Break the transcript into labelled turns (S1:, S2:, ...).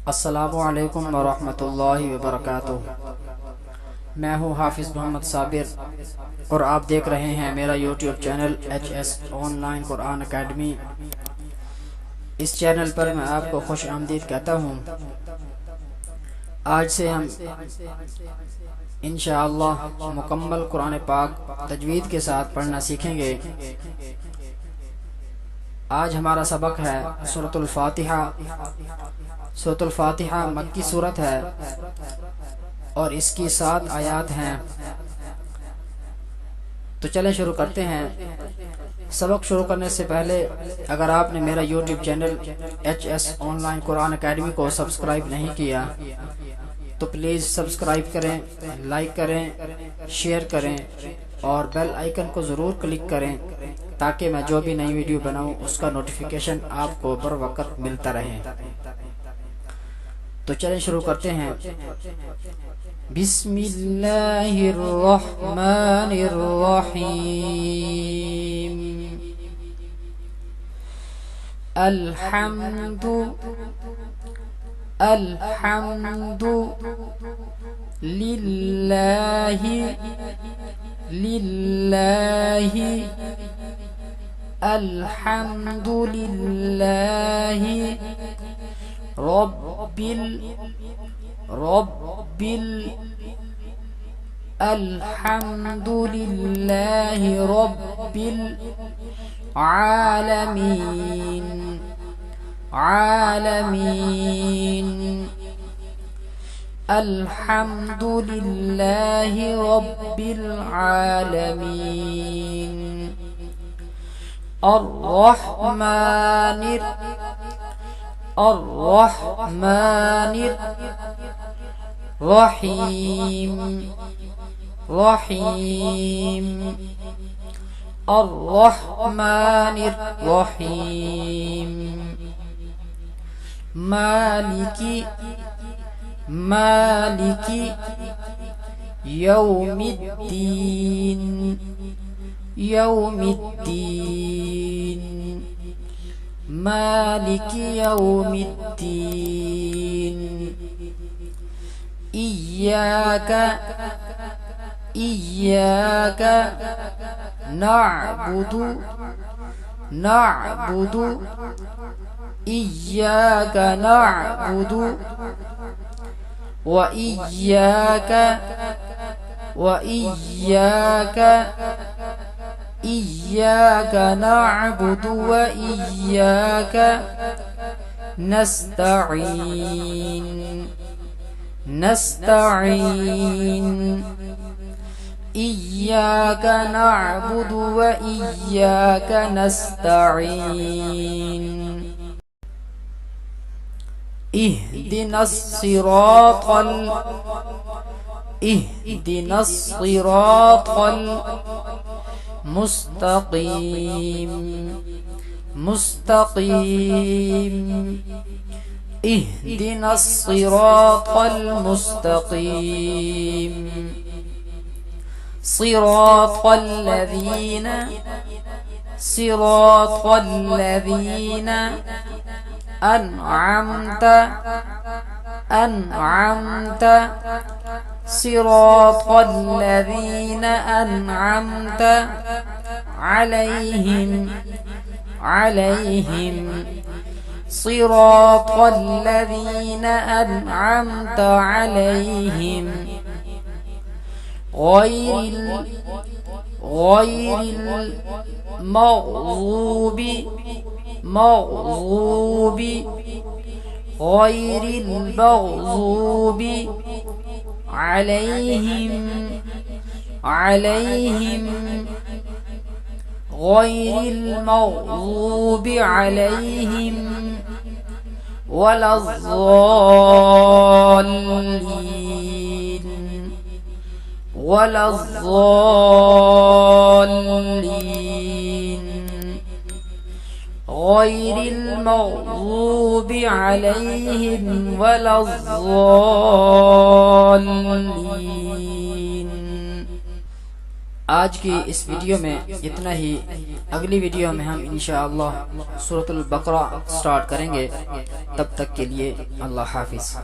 S1: अस्सलामु अलैकुम वरहमतुल्लाहि वबरकातुह। मैं हूँ हाफिज़ मोहम्मद साबिर और आप देख रहे हैं मेरा YouTube channel HS online Quran academy. इस चैनल पर मैं आपको खुश आमदीद कहता हूँ। आज से हम इंशाअल्लाह मुकम्मल कुरान पाक तजवीद के साथ पढ़ना सीखेंगे। आज हमारा सबक है सूरतुल फातिहा। सूरतुल फातिहा मक्की सूरत है और इसकी 7 आयात हैं। तो चलें शुरू करते हैं। सबक शुरू करने से पहले अगर आपने मेरा YouTube channel HS online Quran academy को सब्सक्राइब नहीं किया तो प्लीज़ सब्सक्राइब करें, लाइक करें, शेयर करें और बेल आइकन को ज़रूर क्लिक करें ताकि मैं जो भी नई वीडियो बनाऊं उसका नोटिफिकेशन आपको बर वक्त मिलता रहे। तो चलें शुरू करते हैं। बिस्मिल्लाहिर रहमानिर रहीम। अल्हम्दु लिल्लाहि अल्हम्दुलिल्लाहि रब्बिल अल्हम्दुलिल्लाहि रब्बिल आलमीन अल्हम्दुलिल्लाहि रब्बिल आलमीन। अर्रहमानिर रहीम अर्रहमानिर रहीम। मालिकी यौमिद्दीन मालिकी यौमिद्दीन। इय्याका नअबुदु इय्याका नअबुदु व इय्याका नअबुदु व इय्याका नस्तईन। इय्याका नअबुदु व इय्याका नस्तईन। इहदिनस सिरातल मुस्तकीम इहदिनस सिरातल मुस्तकीम। सिरातल लज़ीना أنعمت صراط الذين أنعمت عليهم صراط الذين أنعمت عليهم غير المغضوب عليهم ولا الضالين غير المغضوب عليهم ولا الضالين। आज की इस वीडियो में इतना ही। अगली वीडियो में हम इंशाअल्लाह सूरतुल बकरा स्टार्ट करेंगे। तब तक के लिए अल्लाह हाफिज।